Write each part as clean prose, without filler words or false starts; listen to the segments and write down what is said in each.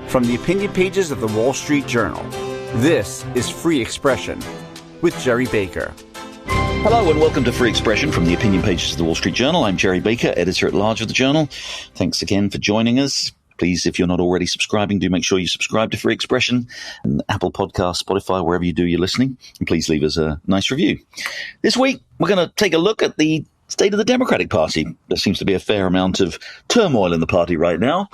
From the opinion pages of the Wall Street Journal, this is Free Expression with Gerry Baker. Hello and welcome to Free Expression from the opinion pages of the Wall Street Journal. I'm Gerry Baker, editor-at-large of the Journal. Thanks again for joining us. Please, if you're not already subscribing, do make sure you subscribe to Free Expression and Apple Podcasts, Spotify, wherever you do your listening. And please leave us a nice review. This week, we're going to take a look at the state of the Democratic Party. There seems to be a fair amount of turmoil in the party right now.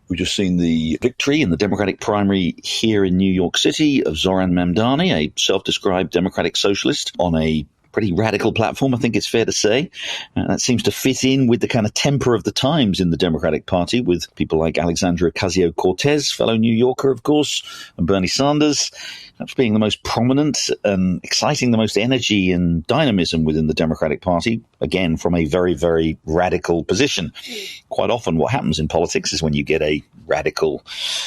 We've just seen the victory in the Democratic primary here in New York City of Zohran Mamdani, a self-described Democratic socialist on a pretty radical platform, I think it's fair to say. That seems to fit in with the kind of temper of the times in the Democratic Party, with people like Alexandria Ocasio-Cortez, fellow New Yorker, of course, and Bernie Sanders, perhaps being the most prominent and exciting the most energy and dynamism within the Democratic Party, again, from a very, very radical position. Quite often what happens in politics is when you get a radical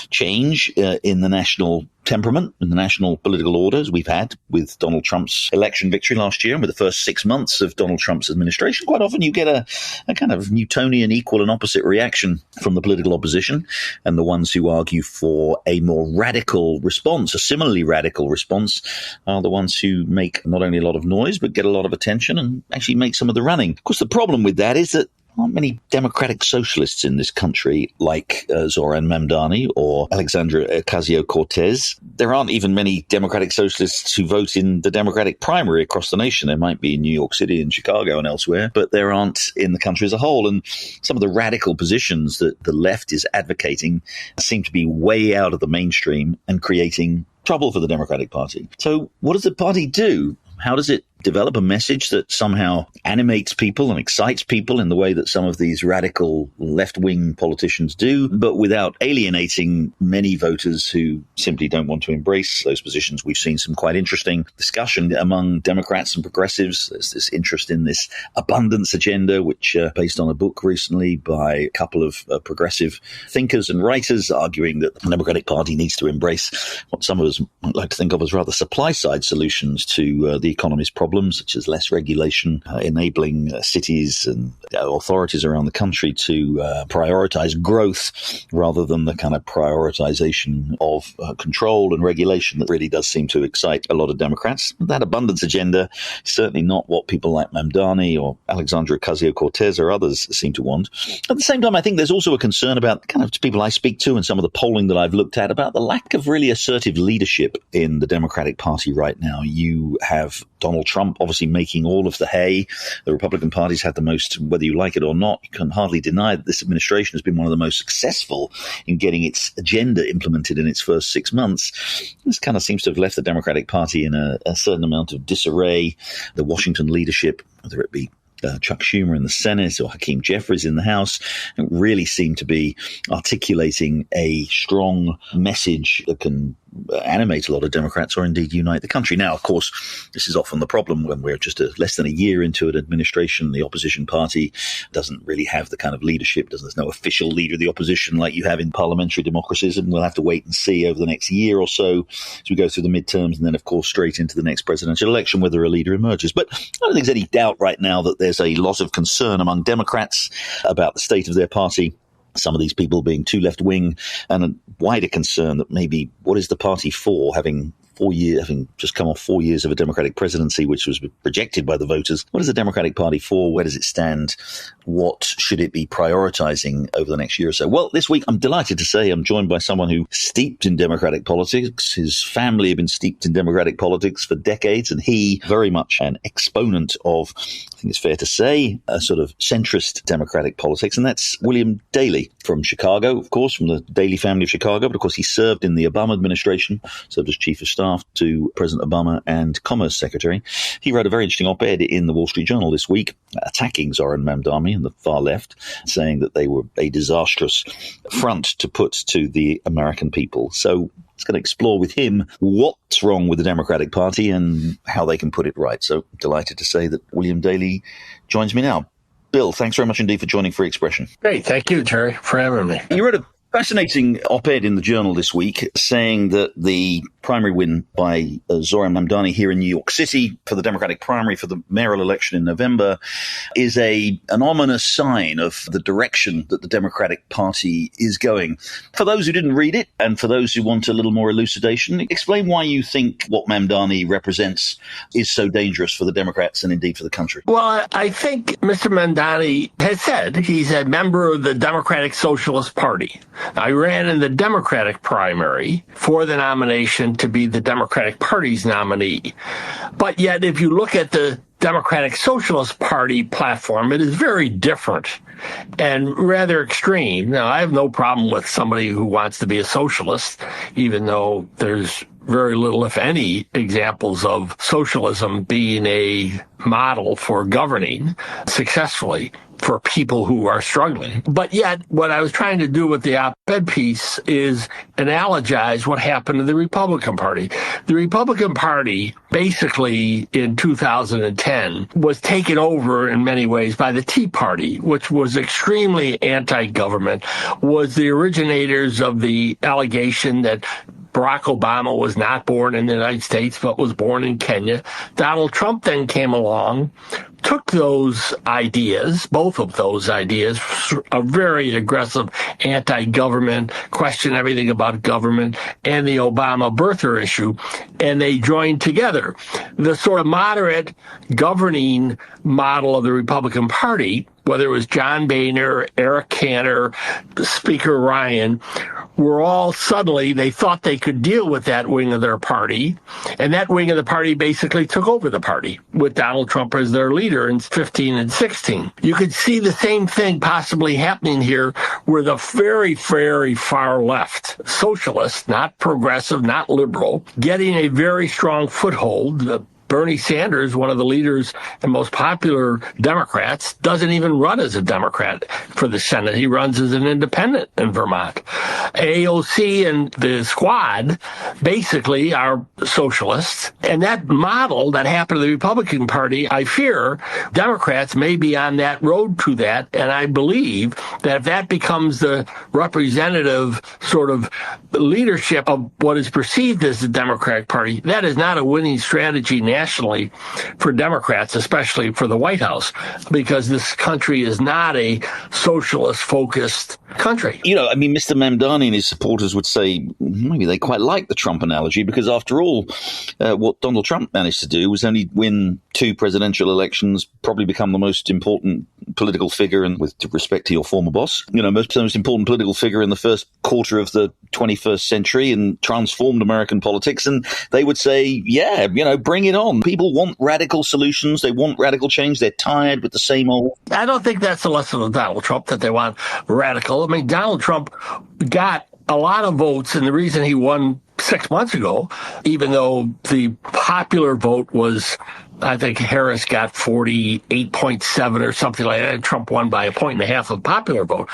change in the national temperament and the national political order, as we've had with Donald Trump's election victory last year and with the first 6 months of Donald Trump's administration, quite often you get a kind of Newtonian equal and opposite reaction from the political opposition, and the ones who argue for a more radical response, a similarly radical response, are the ones who make not only a lot of noise but get a lot of attention and actually make some of the running. Of course, the problem with that is that there aren't many Democratic socialists in this country like Zohran Mamdani or Alexandria Ocasio-Cortez. There aren't even many Democratic socialists who vote in the Democratic primary across the nation. There might be in New York City and Chicago and elsewhere, but there aren't in the country as a whole. And some of the radical positions that the left is advocating seem to be way out of the mainstream and creating trouble for the Democratic Party. So what does the party do? How does it develop a message that somehow animates people and excites people in the way that some of these radical left-wing politicians do, but without alienating many voters who simply don't want to embrace those positions? We've seen some quite interesting discussion among Democrats and progressives. There's this interest in this abundance agenda, which based on a book recently by a couple of progressive thinkers and writers arguing that the Democratic Party needs to embrace what some of us might like to think of as rather supply-side solutions to the economy's problems, such as less regulation, enabling cities and authorities around the country to prioritize growth rather than the kind of prioritization of control and regulation that really does seem to excite a lot of Democrats. That abundance agenda is certainly not what people like Mamdani or Alexandria Ocasio-Cortez or others seem to want. At the same time, I think there's also a concern about kind of people I speak to and some of the polling that I've looked at about the lack of really assertive leadership in the Democratic Party right now. You have Donald Trump obviously making all of the hay. The Republican Party's had the most, whether you like it or not, you can hardly deny that this administration has been one of the most successful in getting its agenda implemented in its first 6 months. This kind of seems to have left the Democratic Party in a certain amount of disarray. The Washington leadership, whether it be Chuck Schumer in the Senate or Hakeem Jeffries in the House, really seem to be articulating a strong message that can animate a lot of Democrats or indeed unite the country. Now, of course, this is often the problem when we're just less than a year into an administration. The opposition party doesn't really have the kind of leadership. There's no official leader of the opposition like you have in parliamentary democracies, and we'll have to wait and see over the next year or so as we go through the midterms and then, of course, straight into the next presidential election whether a leader emerges. But I don't think there's any doubt right now that there's a lot of concern among Democrats about the state of their party. Some of these people being too left-wing, and a wider concern that maybe what is the party for, having just come off 4 years of a Democratic presidency, which was rejected by the voters. What is the Democratic Party for? Where does it stand? What should it be prioritizing over the next year or so? Well, this week, I'm delighted to say I'm joined by someone who steeped in Democratic politics. His family have been steeped in Democratic politics for decades, and he very much an exponent of, I think it's fair to say, a sort of centrist Democratic politics, and that's William Daley from Chicago, of course, from the Daley family of Chicago, but of course he served in the Obama administration, served as chief of staff to President Obama and Commerce Secretary. He wrote a very interesting op-ed in the Wall Street Journal this week attacking Zohran Mamdani and the far left, saying that they were a disastrous front to put to the American people. So it's going to explore with him what's wrong with the Democratic Party and how they can put it right. So delighted to say that William Daley joins me now. Bill, thanks very much indeed for joining Free Expression. Great. Thank you, Gerry, for having me. You wrote a fascinating op-ed in the Journal this week saying that the primary win by Zohran Mamdani here in New York City for the Democratic primary for the mayoral election in November is an ominous sign of the direction that the Democratic Party is going. For those who didn't read it, and for those who want a little more elucidation, explain why you think what Mamdani represents is so dangerous for the Democrats and indeed for the country. Well, I think Mr. Mamdani has said he's a member of the Democratic Socialist Party. I ran in the Democratic primary for the nomination to be the Democratic Party's nominee. But yet, if you look at the Democratic Socialist Party platform, it is very different and rather extreme. Now, I have no problem with somebody who wants to be a socialist, even though there's very little, if any, examples of socialism being a model for governing successfully for people who are struggling. But yet, what I was trying to do with the op-ed piece is analogize what happened to the Republican Party. The Republican Party, basically in 2010, was taken over in many ways by the Tea Party, which was extremely anti-government, was the originators of the allegation that Barack Obama was not born in the United States, but was born in Kenya. Donald Trump then came along, took those ideas, both of those ideas, a very aggressive anti-government, question everything about government, and the Obama birther issue, and they joined together. The sort of moderate governing model of the Republican Party, whether it was John Boehner, Eric Cantor, Speaker Ryan, were all suddenly, they thought they could deal with that wing of their party, and that wing of the party basically took over the party with Donald Trump as their leader in 15 and 16. You could see the same thing possibly happening here where the very, very far left, socialists, not progressive, not liberal, getting a very strong foothold. Bernie Sanders, one of the leaders and most popular Democrats, doesn't even run as a Democrat for the Senate. He runs as an independent in Vermont. AOC and the squad basically are socialists. And that model that happened to the Republican Party, I fear Democrats may be on that road to that. And I believe that if that becomes the representative sort of leadership of what is perceived as the Democratic Party, that is not a winning strategy nationally for Democrats, especially for the White House, because this country is not a socialist-focused country. You know, I mean, Mr. Mamdani and his supporters would say maybe they quite like the Trump analogy because, after all, what Donald Trump managed to do was only win 2 presidential elections, probably become the most important political figure, and with respect to your former boss, you know, most important political figure in the first quarter of the 21st century and transformed American politics. And they would say, yeah, you know, bring it on. People want radical solutions. They want radical change. They're tired with the same old. I don't think that's the lesson of Donald Trump, that they want radical. I mean, Donald Trump got a lot of votes, and the reason he won 6 months ago, even though the popular vote was, I think Harris got 48.7 or something like that, and Trump won by 1.5 points of popular vote.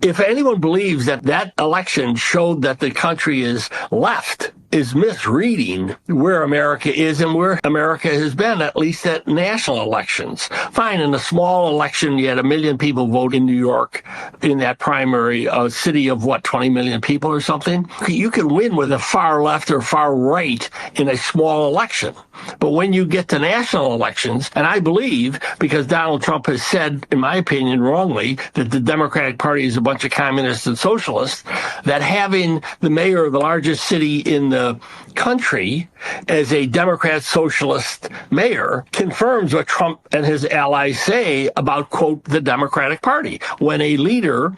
If anyone believes that that election showed that the country is left, is misreading where America is and where America has been, at least at national elections. Fine, in a small election, you had 1 million people vote in New York in that primary, a city of, 20 million people or something? You can win with a far left or far right in a small election. But when you get to national elections, and I believe, because Donald Trump has said, in my opinion, wrongly, that the Democratic Party is a bunch of communists and socialists, that having the mayor of the largest city in the country as a Democrat socialist mayor confirms what Trump and his allies say about, quote, the Democratic Party. When a leader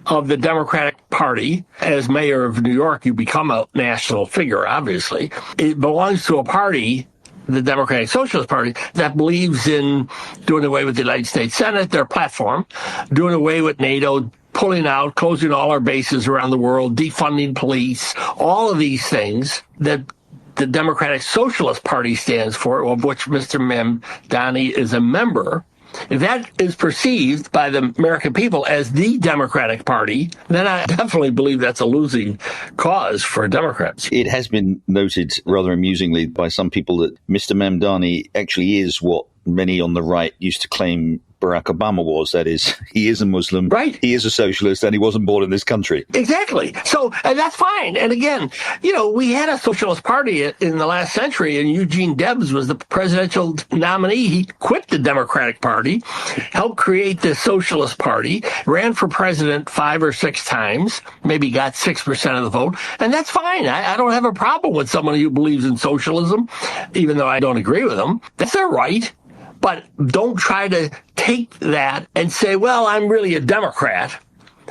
of the Democratic Party, as mayor of New York, you become a national figure, obviously. It belongs to a party, the Democratic Socialist Party, that believes in doing away with the United States Senate, their platform, doing away with NATO, pulling out, closing all our bases around the world, defunding police, all of these things that the Democratic Socialist Party stands for, of which Mr. Mamdani is a member. If that is perceived by the American people as the Democratic Party, then I definitely believe that's a losing cause for Democrats. It has been noted rather amusingly by some people that Mr. Mamdani actually is what many on the right used to claim Barack Obama was. That is, he is a Muslim, right? He is a socialist, and he wasn't born in this country. Exactly. So, and that's fine. And again, we had a socialist party in the last century, and Eugene Debs was the presidential nominee. He quit the Democratic Party, helped create the Socialist Party, ran for president 5 or 6 times, maybe got 6% of the vote, and that's fine. I don't have a problem with someone who believes in socialism, even though I don't agree with them. That's their right. But don't try to take that and say, well, I'm really a Democrat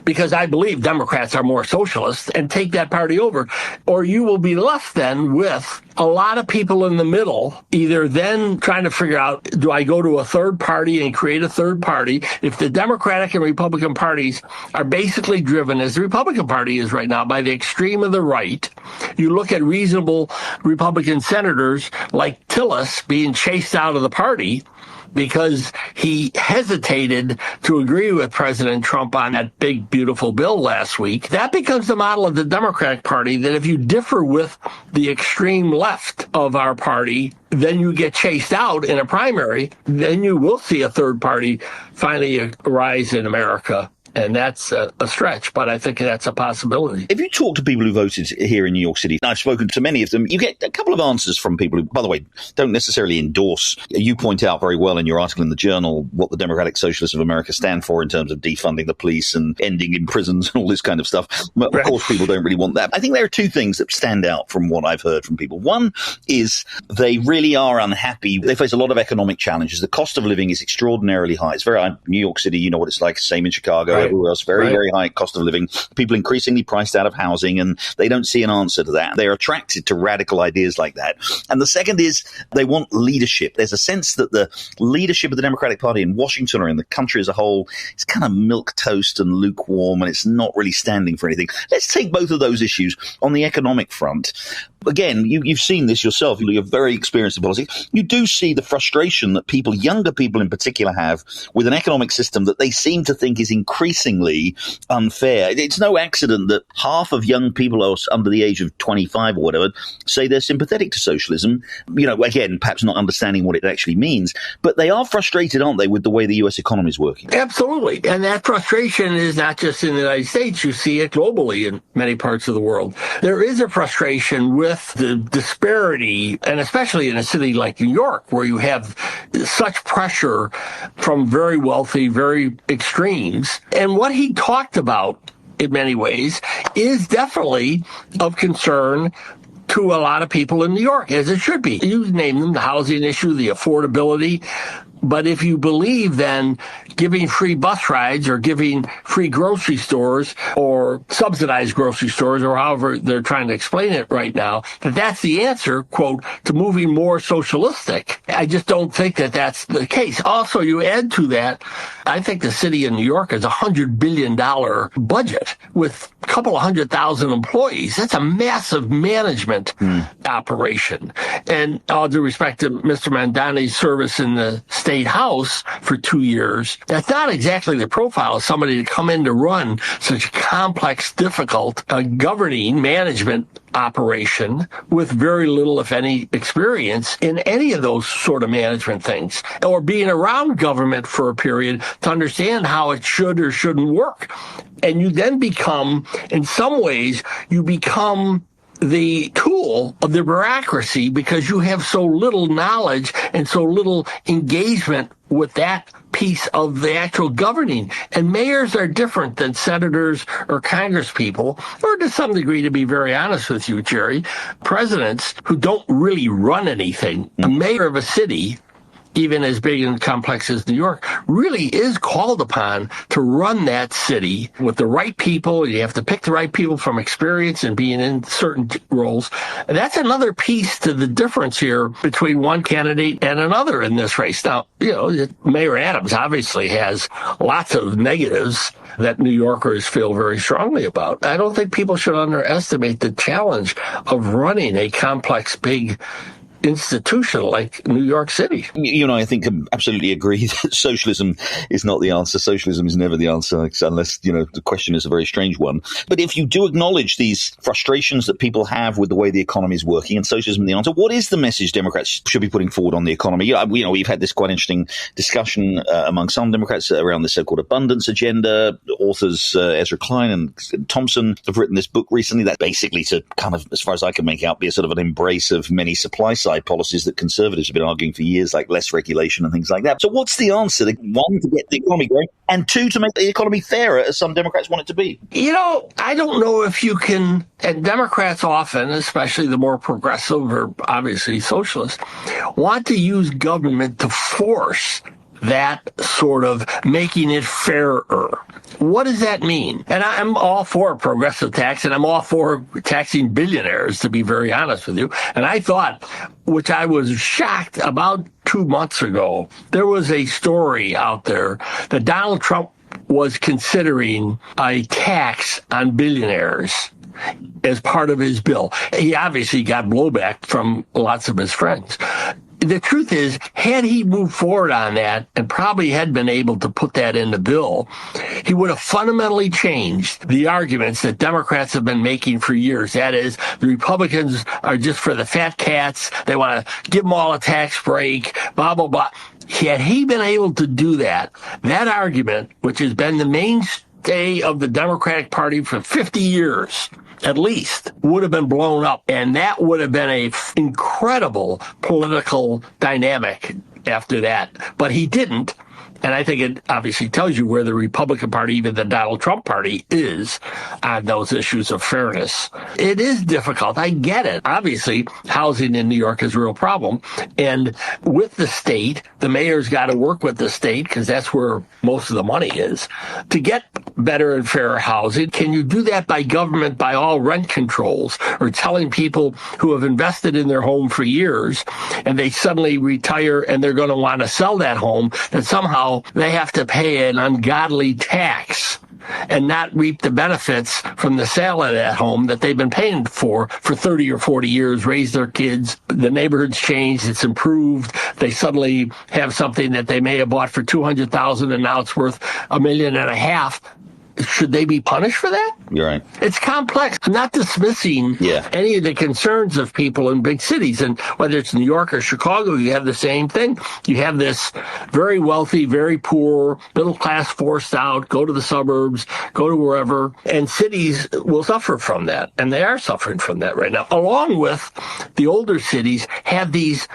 because I believe Democrats are more socialist, and take that party over. Or you will be left then with a lot of people in the middle, either then trying to figure out, do I go to a third party and create a third party? If the Democratic and Republican parties are basically driven, as the Republican Party is right now, by the extreme of the right, you look at reasonable Republican senators like Tillis being chased out of the party because he hesitated to agree with President Trump on that big, beautiful bill last week. That becomes the model of the Democratic Party, that if you differ with the extreme left of our party, then you get chased out in a primary. Then you will see a third party finally arise in America. And that's a stretch, but I think that's a possibility. If you talk to people who voted here in New York City, I've spoken to many of them, you get a couple of answers from people who, by the way, don't necessarily endorse. You point out very well in your article in the Journal what the Democratic Socialists of America stand for in terms of defunding the police and ending in prisons and all this kind of stuff. But of course, people don't really want that. I think there are 2 things that stand out from what I've heard from people. One is they really are unhappy. They face a lot of economic challenges. The cost of living is extraordinarily high. It's very high. New York City, you know what it's like. Same in Chicago. Right. Everywhere else, very high cost of living. People increasingly priced out of housing, and they don't see an answer to that. They're attracted to radical ideas like that. And the second is they want leadership. There's a sense that the leadership of the Democratic Party in Washington or in the country as a whole is kind of milquetoast and lukewarm, and it's not really standing for anything. Let's take both of those issues. On the economic front, again, you've seen this yourself. You're very experienced in politics. You do see the frustration that people, younger people in particular, have with an economic system that they seem to think is increasingly unfair. It's no accident that half of young people under the age of 25 or whatever say they're sympathetic to socialism. Again, perhaps not understanding what it actually means, but they are frustrated, aren't they, with the way the U.S. economy is working? Absolutely. And that frustration is not just in the United States. You see it globally in many parts of the world. There is a frustration with the disparity, and especially in a city like New York, where you have such pressure from very wealthy, very extremes. And what he talked about, in many ways, is definitely of concern to a lot of people in New York, as it should be. You name them, the housing issue, the affordability. But if you believe then giving free bus rides or giving free grocery stores or subsidized grocery stores, or however they're trying to explain it right now, that's the answer, quote, to moving more socialistic, I just don't think that that's the case. Also, you add to that, I think the city of New York has $100 billion budget with a couple of 100,000 employees. That's a massive management operation. And all due respect to Mr. Mamdani's service in the State House for 2 years, that's not exactly the profile of somebody to come in to run such a complex, difficult governing management operation with very little, if any, experience in any of those sort of management things, or being around government for a period to understand how it should or shouldn't work. And you then become, in some ways, you become the tool of the bureaucracy because you have so little knowledge and so little engagement with that piece of the actual governing. And mayors are different than senators or congresspeople, or to some degree, to be very honest with you, Jerry, presidents who don't really run anything. A mayor of a city, even as big and complex as New York, really is called upon to run that city with the right people. You have to pick the right people from experience and being in certain roles. And that's another piece to the difference here between one candidate and another in this race. Now, Mayor Adams obviously has lots of negatives that New Yorkers feel very strongly about. I don't think people should underestimate the challenge of running a complex, big institution like New York City. You and I think absolutely agree that socialism is not the answer. Socialism is never the answer, unless, the question is a very strange one. But if you do acknowledge these frustrations that people have with the way the economy is working and socialism is the answer, what is the message Democrats should be putting forward on the economy? We've had this quite interesting discussion among some Democrats around the so-called abundance agenda. Authors Ezra Klein and Thompson have written this book recently that basically to kind of, as far as I can make out, be a sort of an embrace of many supply side policies that conservatives have been arguing for years, like less regulation and things like that. So what's the answer? One, to get the economy going, and two, to make the economy fairer, as some Democrats want it to be. I don't know if you can, and Democrats often, especially the more progressive or obviously socialists, want to use government to force that sort of making it fairer. What does that mean? And I'm all for progressive tax, and I'm all for taxing billionaires, to be very honest with you. And I thought, which I was shocked about 2 months ago, there was a story out there that Donald Trump was considering a tax on billionaires as part of his bill. He obviously got blowback from lots of his friends. The truth is, had he moved forward on that and probably had been able to put that in the bill, he would have fundamentally changed the arguments that Democrats have been making for years. That is, the Republicans are just for the fat cats. They want to give them all a tax break, blah, blah, blah. Had he been able to do that, that argument, which has been the mainstay of the Democratic Party for 50 years, at least, would have been blown up. And that would have been an incredible political dynamic after that. But he didn't. And I think it obviously tells you where the Republican Party, even the Donald Trump Party, is on those issues of fairness. It is difficult. I get it. Obviously, housing in New York is a real problem. And with the state, the mayor's got to work with the state, because that's where most of the money is, to get better and fairer housing. Can you do that by government, by all rent controls, or telling people who have invested in their home for years and they suddenly retire and they're going to want to sell that home, that somehow they have to pay an ungodly tax and not reap the benefits from the sale of that home that they've been paying for 30 or 40 years, raise their kids, the neighborhood's changed, it's improved, they suddenly have something that they may have bought for $200,000 and now it's worth $1.5 million. Should they be punished for that? You're right. It's complex. I'm not dismissing any of the concerns of people in big cities. And whether it's New York or Chicago, you have the same thing. You have this very wealthy, very poor, middle class forced out, go to the suburbs, go to wherever. And cities will suffer from that. And they are suffering from that right now. Along with the older cities have these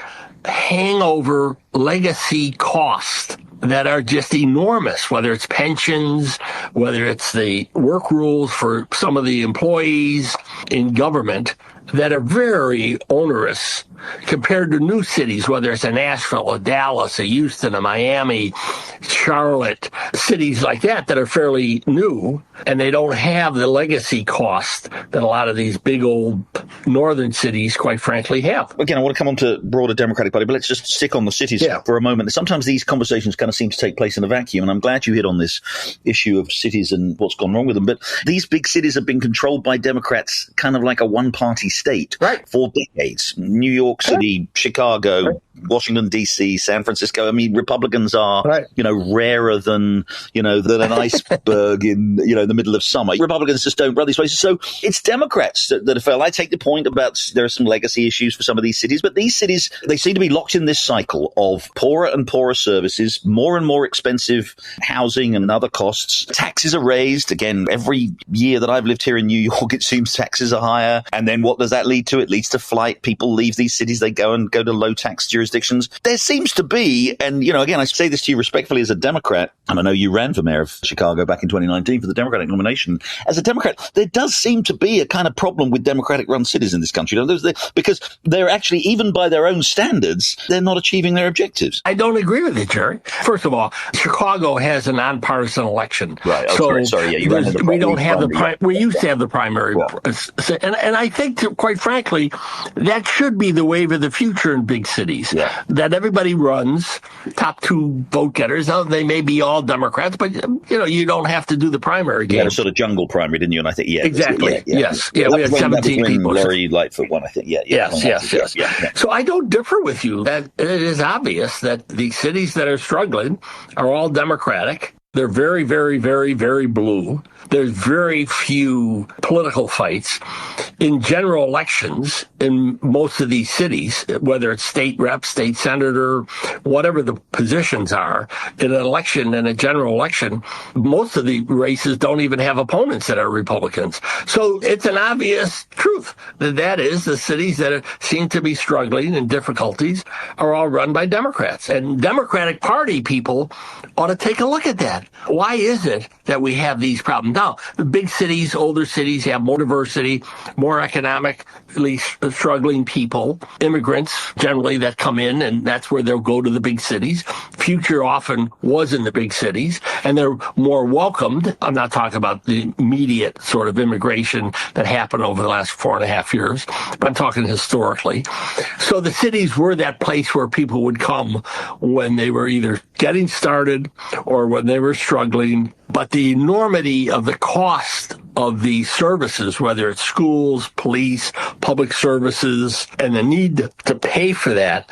hangover legacy costs that are just enormous, whether it's pensions, whether it's the work rules for some of the employees in government that are very onerous compared to new cities, whether it's a Nashville, a Dallas, a Houston, a Miami, Charlotte, cities like that are fairly new, and they don't have the legacy cost that a lot of these big old northern cities, quite frankly, have. Again, I want to come on to broader Democratic Party, but let's just stick on the cities for a moment. Sometimes these conversations kind of seem to take place in a vacuum, and I'm glad you hit on this issue of cities and what's gone wrong with them. But these big cities have been controlled by Democrats kind of like a one-party state for decades. New York City, Chicago, Washington, D.C., San Francisco. I mean, Republicans are, rarer than an iceberg in, the middle of summer. Republicans just don't run these places. So it's Democrats that have failed. I take the point about there are some legacy issues for some of these cities, but these cities, they seem to be locked in this cycle of poorer and poorer services, more and more expensive housing and other costs. Taxes are raised. Again, every year that I've lived here in New York, it seems taxes are higher. And then what does that lead to? It leads to flight. People leave these cities. They go to low tax jurisdictions. There seems to be, and again, I say this to you respectfully as a Democrat, and I know you ran for mayor of Chicago back in 2019 for the Democratic nomination. As a Democrat, there does seem to be a kind of problem with Democratic-run cities in this country, because they're actually, even by their own standards, they're not achieving their objectives. I don't agree with you, Jerry. First of all, Chicago has a nonpartisan election. Right. So sorry. We don't have we used to have the primary. And I think, quite frankly, that should be the wave of the future in big cities. cities that everybody runs, top two vote getters. Now, they may be all Democrats, but, you don't have to do the primary game. You had a sort of jungle primary, didn't you? And I think, Exactly. Yes. Yeah, we had 17 people. Lori Lightfoot won, I think. Yes. So I don't differ with you that it is obvious that the cities that are struggling are all Democratic. They're very, very, very, very blue. There's very few political fights. In general elections in most of these cities, whether it's state rep, state senator, whatever the positions are, in an election, in a general election, most of the races don't even have opponents that are Republicans. So it's an obvious truth that is the cities that seem to be struggling and difficulties are all run by Democrats. And Democratic Party people ought to take a look at that. Why is it that we have these problems? Now, the big cities, older cities have more diversity, more economically struggling people, immigrants generally that come in, and that's where they'll go to the big cities. Future often was in the big cities, and they're more welcomed. I'm not talking about the immediate sort of immigration that happened over the last 4.5 years, but I'm talking historically. So the cities were that place where people would come when they were either getting started or when they were struggling. But the enormity of the cost of the services, whether it's schools, police, public services, and the need to pay for that.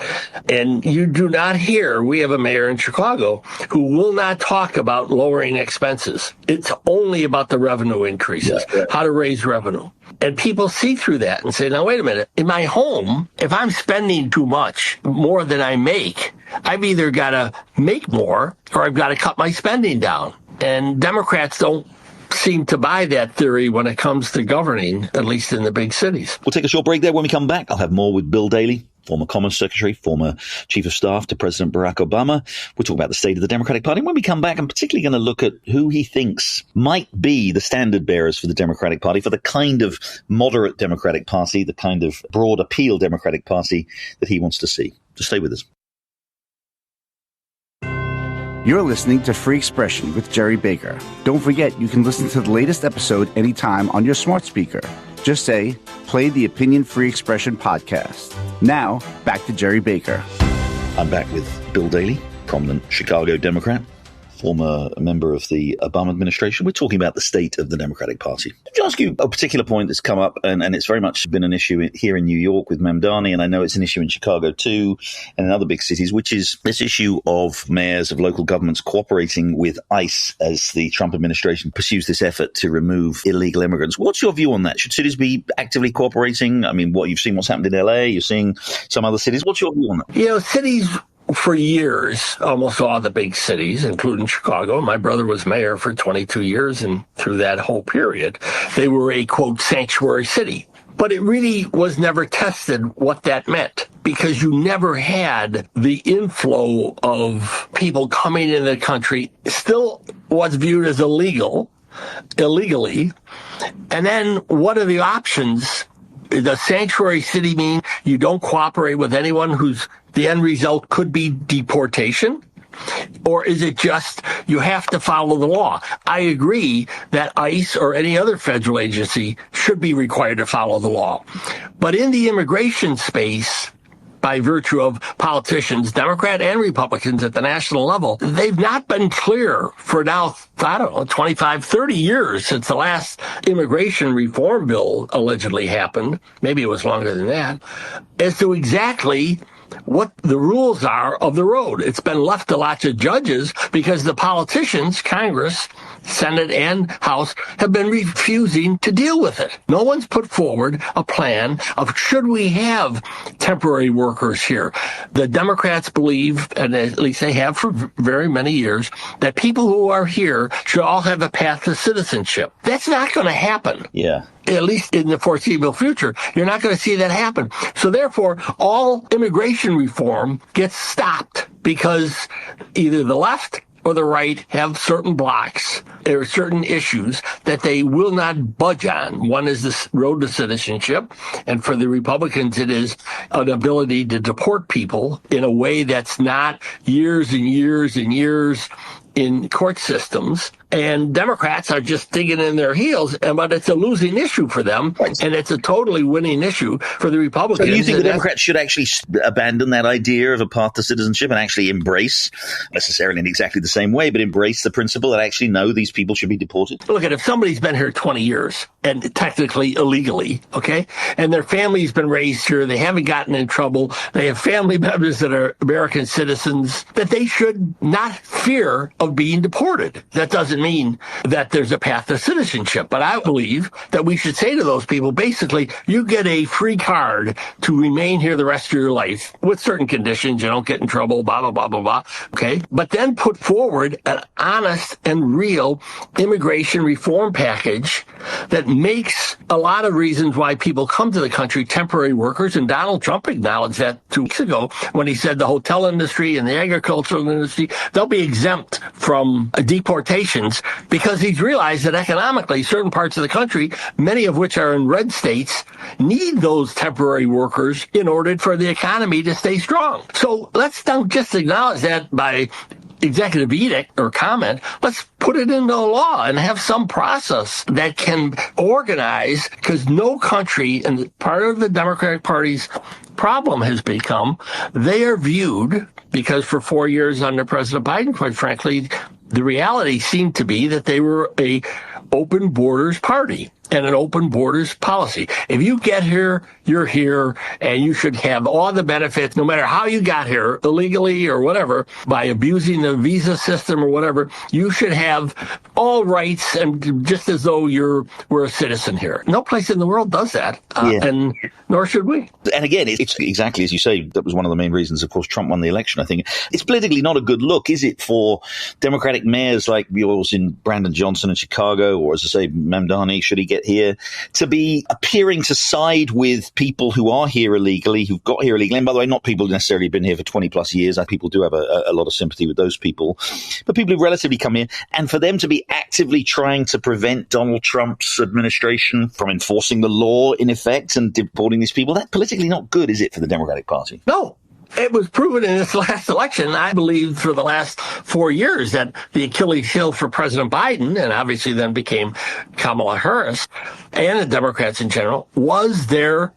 And you do not hear, we have a mayor in Chicago who will not talk about lowering expenses. It's only about the revenue increases, how to raise revenue. And people see through that and say, now, wait a minute, in my home, if I'm spending too much, more than I make, I've either got to make more or I've got to cut my spending down. And Democrats don't seem to buy that theory when it comes to governing, at least in the big cities. We'll take a short break there. When we come back, I'll have more with Bill Daley, former Commerce Secretary, former Chief of Staff to President Barack Obama. We'll talk about the state of the Democratic Party. And when we come back, I'm particularly going to look at who he thinks might be the standard bearers for the Democratic Party, for the kind of moderate Democratic Party, the kind of broad appeal Democratic Party that he wants to see. So stay with us. You're listening to Free Expression with Gerry Baker. Don't forget, you can listen to the latest episode anytime on your smart speaker. Just say, play the Opinion Free Expression podcast. Now, back to Gerry Baker. I'm back with Bill Daley, prominent Chicago Democrat, former member of the Obama administration. We're talking about the state of the Democratic Party. To ask you a particular point that's come up, and it's very much been an issue here in New York with Mamdani, and I know it's an issue in Chicago too, and in other big cities, which is this issue of mayors of local governments cooperating with ICE as the Trump administration pursues this effort to remove illegal immigrants. What's your view on that? Should cities be actively cooperating? I mean, you've seen what's happened in LA, you're seeing some other cities. What's your view on that? Cities for years, almost all the big cities, including Chicago. My brother was mayor for 22 years, and through that whole period, they were a, quote, sanctuary city. But it really was never tested what that meant, because you never had the inflow of people coming into the country. It still was viewed as illegally. And then what are the options? Does sanctuary city mean you don't cooperate with anyone whose the end result could be deportation? Or is it just you have to follow the law? I agree that ICE or any other federal agency should be required to follow the law. But in the immigration space, by virtue of politicians, Democrat and Republicans at the national level, they've not been clear for now, 25, 30 years since the last immigration reform bill allegedly happened. Maybe it was longer than that, as to exactly what the rules are of the road. It's been left to lots of judges because the politicians, Congress, Senate, and House, have been refusing to deal with it. No one's put forward a plan of should we have temporary workers here. The Democrats believe, and at least they have for very many years, that people who are here should all have a path to citizenship. That's not going to happen. Yeah. At least in the foreseeable future, you're not going to see that happen. So therefore, all immigration reform gets stopped because either the left or the right have certain blocks. There are certain issues that they will not budge on. One is this road to citizenship, and for the Republicans, it is an ability to deport people in a way that's not years and years and years in court systems And Democrats are just digging in their heels, but it's a losing issue for them, and it's a totally winning issue for the Republicans. So you think the Democrats should actually abandon that idea of a path to citizenship and actually embrace, necessarily in exactly the same way, but embrace the principle that actually, no, these people should be deported? Look, if somebody's been here 20 years, and technically illegally, okay, and their family's been raised here, they haven't gotten in trouble, they have family members that are American citizens, that they should not fear of being deported. That doesn't mean that there's a path to citizenship, but I believe that we should say to those people, basically, you get a free card to remain here the rest of your life with certain conditions. You don't get in trouble, blah, blah, blah, blah, blah, okay? But then put forward an honest and real immigration reform package that makes a lot of reasons why people come to the country temporary workers, and Donald Trump acknowledged that 2 weeks ago when he said the hotel industry and the agricultural industry, they'll be exempt from deportations because he's realized that economically certain parts of the country, many of which are in red states, need those temporary workers in order for the economy to stay strong. So let's don't just acknowledge that by executive edict or comment. Let's put it into law and have some process that can organize, because no country, and part of the Democratic Party's problem has become, they are viewed, because for 4 years under President Biden, quite frankly, the reality seemed to be that they were a open borders party and an open borders policy. If you get here, you're here, and you should have all the benefits, no matter how you got here, illegally or whatever, by abusing the visa system or whatever, you should have all rights, and just as though we're a citizen here. No place in the world does that, and nor should we. And again, it's exactly as you say, that was one of the main reasons, of course, Trump won the election. I think it's politically not a good look, is it, for Democratic mayors like yours in Brandon Johnson in Chicago, or as I say, Mamdani, should he get here, to be appearing to side with people who are here illegally, who've got here illegally. And by the way, not people who've necessarily been here for 20 plus years. People do have a lot of sympathy with those people, but people who relatively come here, and for them to be actively trying to prevent Donald Trump's administration from enforcing the law in effect and deporting these people, that's politically not good, is it, for the Democratic Party? No. It was proven in this last election, I believe, for the last 4 years, that the Achilles heel for President Biden, and obviously then became Kamala Harris, and the Democrats in general, was their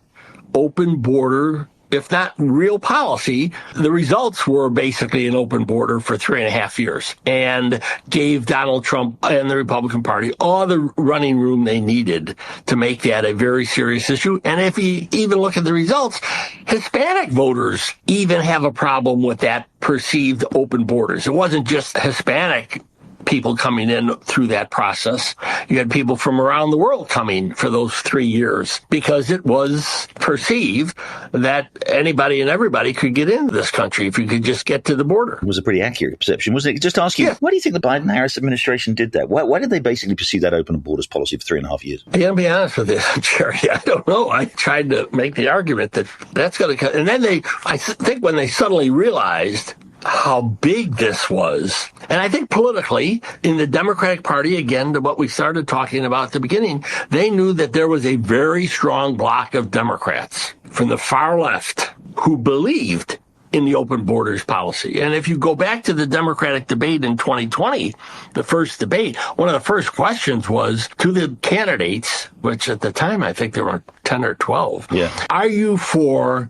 open border, if not real policy. The results were basically an open border for 3.5 years, and gave Donald Trump and the Republican Party all the running room they needed to make that a very serious issue. And if you even look at the results, Hispanic voters even have a problem with that perceived open borders. It wasn't just Hispanic people coming in through that process. You had people from around the world coming for those 3 years, because it was perceived that anybody and everybody could get into this country if you could just get to the border. It was a pretty accurate perception, wasn't it? Just ask you, Why do you think the Biden-Harris administration did that? Why did they basically pursue that open borders policy for 3.5 years? I gotta be honest with you, Jerry, I don't know. I tried to make the argument that that's going to, and then I think when they suddenly realized how big this was. And I think politically, in the Democratic Party, again, to what we started talking about at the beginning, they knew that there was a very strong block of Democrats from the far left who believed in the open borders policy. And if you go back to the Democratic debate in 2020, the first debate, one of the first questions was to the candidates, which at the time I think there were 10 or 12. Are you for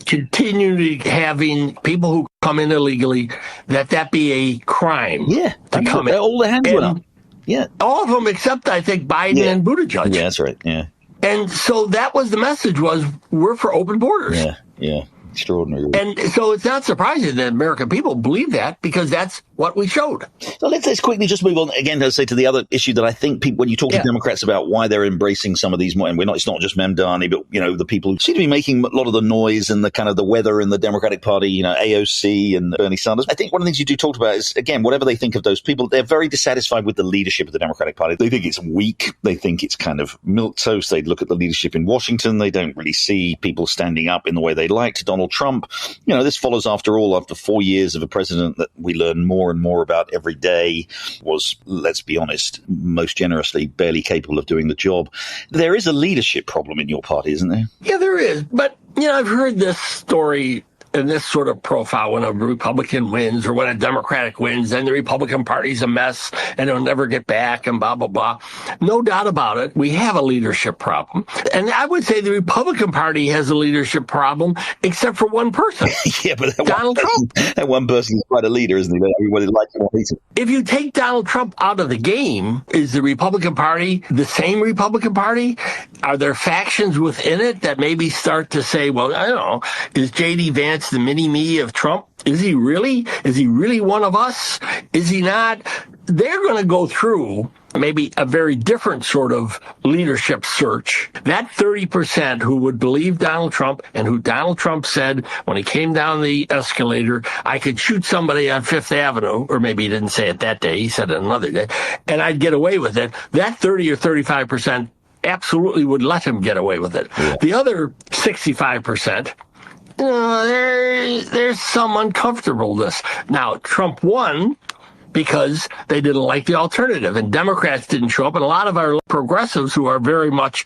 continually having people who come in illegally, that be a crime? To come in? All the hands went up. All of them except, I think, Biden and Buttigieg. Yeah, that's right. And so that was the message, was we're for open borders. Extraordinary. And so it's not surprising that American people believe that, because that's what we showed. So let's quickly just move on again to say to the other issue that I think people, when you talk to Democrats about why they're embracing some of these more, and it's not just Mamdani, but the people who seem to be making a lot of the noise and the kind of the weather in the Democratic Party, AOC and Bernie Sanders. I think one of the things you do talk about is, again, whatever they think of those people, they're very dissatisfied with the leadership of the Democratic Party. They think it's weak. They think it's kind of milquetoast. They look at the leadership in Washington. They don't really see people standing up in the way they like to Donald Trump. This follows, after 4 years of a president that we learn more and more about every day was, let's be honest, most generously barely capable of doing the job. There is a leadership problem in your party, isn't there? Yeah, there is. But, I've heard this story in this sort of profile, when a Republican wins or when a Democratic wins, then the Republican Party's a mess and it'll never get back and blah, blah, blah. No doubt about it, we have a leadership problem. And I would say the Republican Party has a leadership problem, except for one person. Yeah, but Donald Trump. That one person is quite a leader, isn't he? That everybody likes him or hates him. If you take Donald Trump out of the game, is the Republican Party the same Republican Party? Are there factions within it that maybe start to say, well, I don't know, is J.D. Vance the mini-me of Trump? Is he really? Is he really one of us? Is he not? They're going to go through maybe a very different sort of leadership search. That 30% who would believe Donald Trump and who Donald Trump said when he came down the escalator, I could shoot somebody on Fifth Avenue, or maybe he didn't say it that day, he said it another day, and I'd get away with it. That 30 or 35% absolutely would let him get away with it. Yeah. The other 65%, there's some uncomfortableness. Now, Trump won because they didn't like the alternative, and Democrats didn't show up, and a lot of our progressives who are very much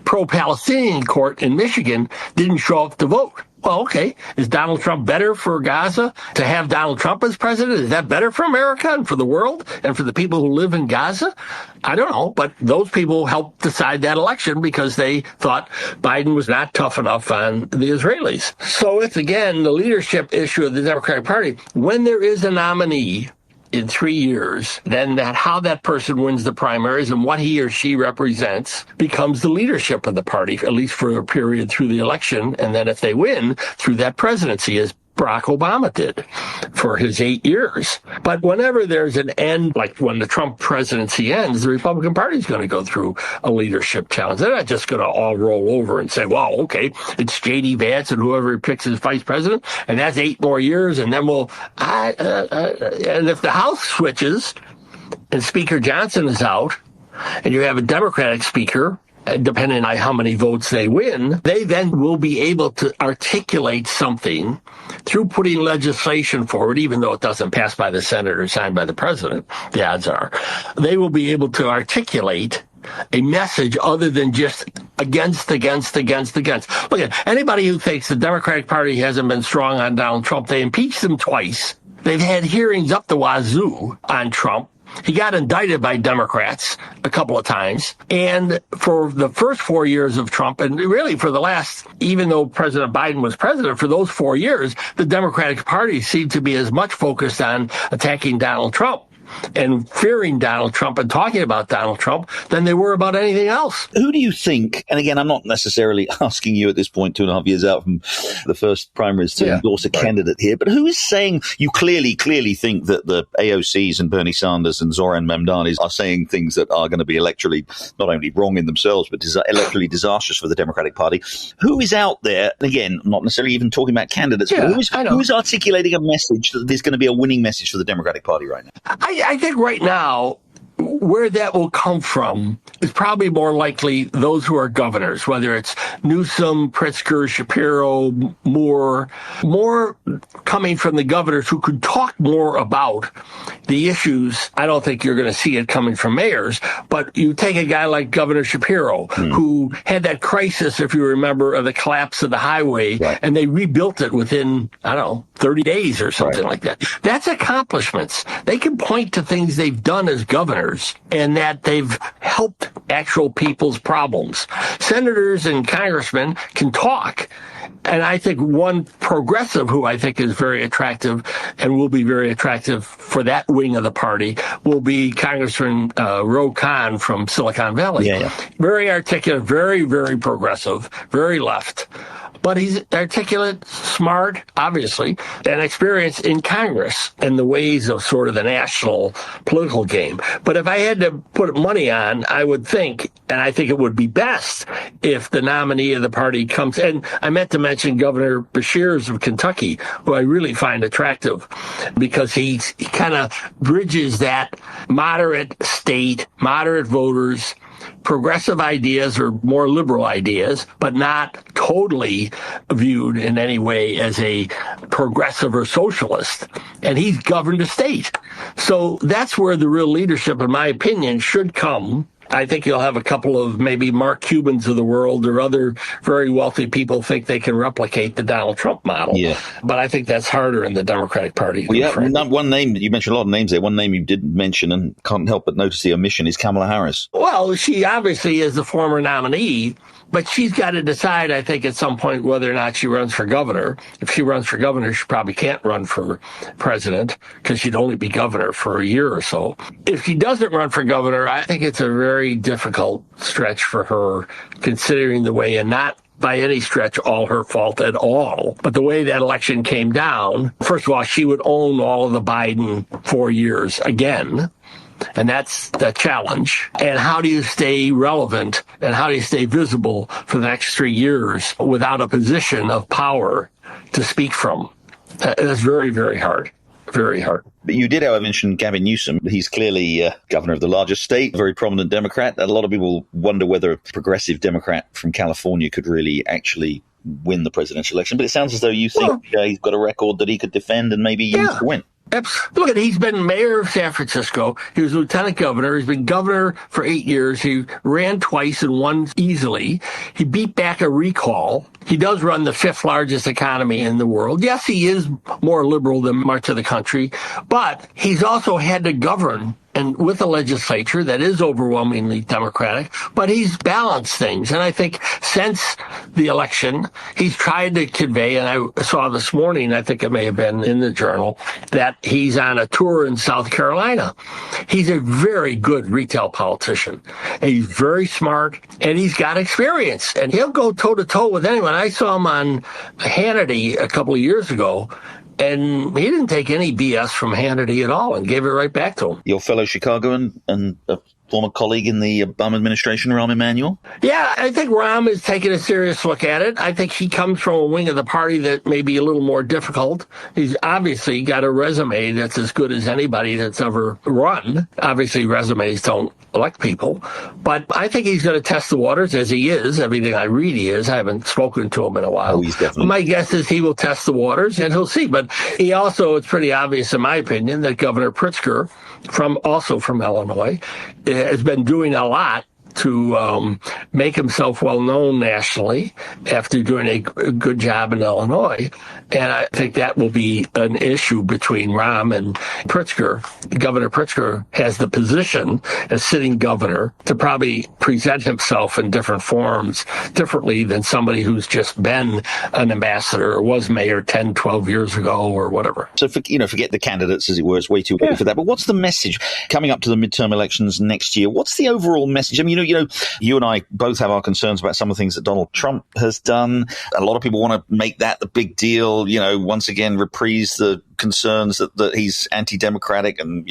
pro-Palestinian court in Michigan didn't show up to vote. Well, okay, is Donald Trump better for Gaza to have Donald Trump as president? Is that better for America and for the world and for the people who live in Gaza? I don't know, but those people helped decide that election because they thought Biden was not tough enough on the Israelis. So it's, again, the leadership issue of the Democratic Party. When there is a nominee in 3 years, then how that person wins the primaries and what he or she represents becomes the leadership of the party, at least for a period through the election. And then if they win, through that presidency, as Barack Obama did for his 8 years. But whenever there's an end, like when the Trump presidency ends, the Republican Party is going to go through a leadership challenge. They're not just going to all roll over and say, well, okay, it's J.D. Vance and whoever he picks as vice president, and that's 8 more years, and then and if the House switches and Speaker Johnson is out, and you have a Democratic speaker, depending on how many votes they win, they then will be able to articulate something through putting legislation forward, even though it doesn't pass by the Senate or signed by the president, the odds are. They will be able to articulate a message other than just against. Look at anybody who thinks the Democratic Party hasn't been strong on Donald Trump. They impeached him twice. They've had hearings up the wazoo on Trump. He got indicted by Democrats a couple of times. And for the first 4 years of Trump, and really for the last, even though President Biden was president, for those 4 years, the Democratic Party seemed to be as much focused on attacking Donald Trump and fearing Donald Trump and talking about Donald Trump than they were about anything else. Who do you think, and again, I'm not necessarily asking you at this point, 2.5 years out from the first primaries to endorse a candidate here, but who is saying you clearly think that the AOCs and Bernie Sanders and Zohran Mamdani are saying things that are going to be electorally not only wrong in themselves, but electorally disastrous for the Democratic Party? Who is out there, again, not necessarily even talking about candidates, but who's articulating a message that there's going to be a winning message for the Democratic Party right now? I think right now, where that will come from is probably more likely those who are governors, whether it's Newsom, Pritzker, Shapiro, Moore, more coming from the governors who could talk more about the issues. I don't think you're going to see it coming from mayors, but you take a guy like Governor Shapiro, who had that crisis, if you remember, of the collapse of the highway, and they rebuilt it within, 30 days or something like that. That's accomplishments. They can point to things they've done as governors and that they've helped actual people's problems. Senators and congressmen can talk. And I think one progressive who I think is very attractive and will be very attractive for that wing of the party will be Congressman Ro Khan from Silicon Valley. Very articulate, very, very progressive, very left. But he's articulate, smart, obviously, and experienced in Congress and the ways of sort of the national political game. But if I had to put money on, I would think, and I think it would be best if the nominee of the party comes. And I meant to mention Governor Beshears of Kentucky, who I really find attractive because he kind of bridges that moderate state, moderate voters, progressive ideas or more liberal ideas, but not totally viewed in any way as a progressive or socialist. And he's governed a state. So that's where the real leadership, in my opinion, should come I think you'll have a couple of maybe Mark Cubans of the world or other very wealthy people think they can replicate the Donald Trump model. Yeah. But I think that's harder in the Democratic Party. Well, one name, you mentioned a lot of names there. One name you didn't mention and can't help but notice the omission is Kamala Harris. Well, she obviously is the former nominee, but she's got to decide, I think, at some point whether or not she runs for governor. If she runs for governor, she probably can't run for president because she'd only be governor for a year or so. If she doesn't run for governor, I think it's a very difficult stretch for her, considering the way, and not by any stretch all her fault at all, but the way that election came down. First of all, she would own all of the Biden 4 years again. And that's the challenge. And how do you stay relevant and how do you stay visible for the next 3 years without a position of power to speak from? That's very, very hard. Very hard. But you did, however, mention Gavin Newsom. He's clearly governor of the largest state, a very prominent Democrat. A lot of people wonder whether a progressive Democrat from California could really actually win the presidential election. But it sounds as though you think he's got a record that he could defend and maybe use to win. Look, he's been mayor of San Francisco. He was lieutenant governor. He's been governor for 8 years. He ran twice and won easily. He beat back a recall. He does run the 5th largest economy in the world. Yes, he is more liberal than much of the country, but he's also had to govern and with a legislature that is overwhelmingly Democratic, but he's balanced things. And I think since the election, he's tried to convey, and I saw this morning, I think it may have been in the Journal, that he's on a tour in South Carolina. He's a very good retail politician. And he's very smart, and he's got experience, and he'll go toe-to-toe with anyone. I saw him on Hannity a couple of years ago, and he didn't take any BS from Hannity at all and gave it right back to him. Your fellow Chicagoan and a former colleague in the Obama administration, Rahm Emanuel? Yeah, I think Rahm is taking a serious look at it. I think he comes from a wing of the party that may be a little more difficult. He's obviously got a resume that's as good as anybody that's ever run. Obviously, resumes don't elect people. But I think he's going to test the waters, as he is. Everything I read, he is. I haven't spoken to him in a while. Oh, he's definitely. My guess is he will test the waters, and he'll see. But he also, it's pretty obvious, in my opinion, that Governor Pritzker, also from Illinois, has been doing a lot to make himself well-known nationally after doing a good job in Illinois. And I think that will be an issue between Rahm and Pritzker. Governor Pritzker has the position as sitting governor to probably present himself in different forms differently than somebody who's just been an ambassador or was mayor 10, 12 years ago or whatever. So, forget the candidates, as it were. It's way too early for that. But what's the message coming up to the midterm elections next year? What's the overall message? I mean, you and I both have our concerns about some of the things that Donald Trump has done. A lot of people want to make that the big deal, once again, reprise the concerns that he's anti-democratic and,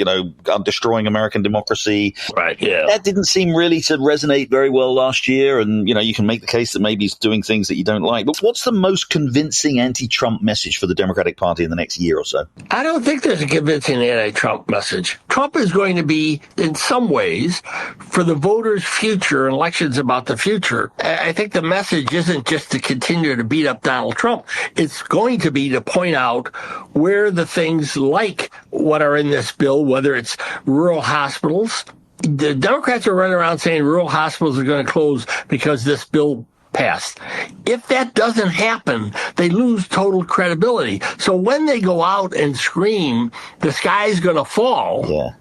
destroying American democracy. Right, yeah. That didn't seem really to resonate very well last year. And, you can make the case that maybe he's doing things that you don't like. But what's the most convincing anti-Trump message for the Democratic Party in the next year or so? I don't think there's a convincing anti-Trump message. Trump is going to be, in some ways, for the voters' future, elections about the future. I think the message isn't just to continue to beat up Donald Trump. It's going to be to point out where the things like what are in this bill, whether it's rural hospitals. The Democrats are running around saying rural hospitals are going to close because this bill passed. If that doesn't happen, they lose total credibility. So when they go out and scream, the sky's going to fall,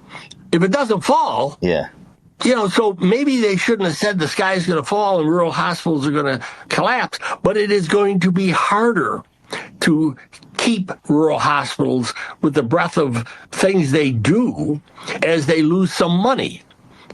if it doesn't fall, so maybe they shouldn't have said the sky's going to fall and rural hospitals are going to collapse, but it is going to be harder to keep rural hospitals with the breadth of things they do as they lose some money.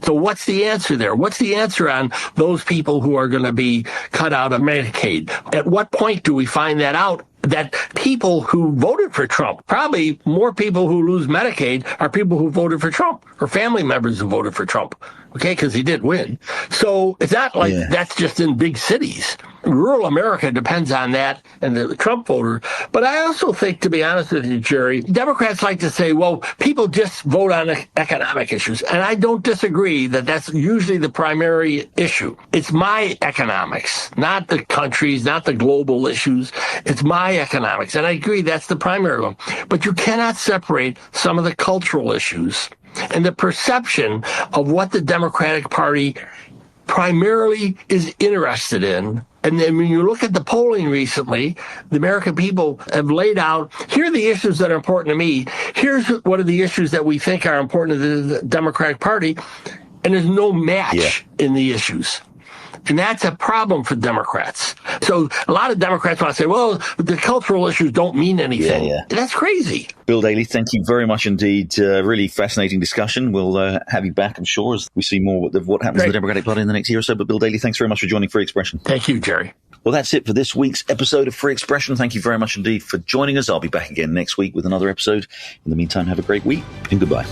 So what's the answer there? What's the answer on those people who are going to be cut out of Medicaid? At what point do we find that out? That people who voted for Trump, probably more people who lose Medicaid are people who voted for Trump or family members who voted for Trump, because he did win. So it's not like that's just in big cities. Rural America depends on that and the Trump voter. But I also think, to be honest with you, Jerry, Democrats like to say, well, people just vote on economic issues. And I don't disagree that that's usually the primary issue. It's my economics, not the country's, not the global issues. It's my economics. And I agree that's the primary one. But you cannot separate some of the cultural issues and the perception of what the Democratic Party primarily is interested in. And then when you look at the polling recently, the American people have laid out, here are the issues that are important to me. Here's what are the issues that we think are important to the Democratic Party. And there's no match in the issues. And that's a problem for Democrats. So a lot of Democrats want to say, well, the cultural issues don't mean anything. Yeah. That's crazy. Bill Daley, thank you very much indeed. Really fascinating discussion. We'll have you back, I'm sure, as we see more of what happens in the Democratic Party in the next year or so. But Bill Daley, thanks very much for joining Free Expression. Thank you, Jerry. Well, that's it for this week's episode of Free Expression. Thank you very much indeed for joining us. I'll be back again next week with another episode. In the meantime, have a great week and goodbye.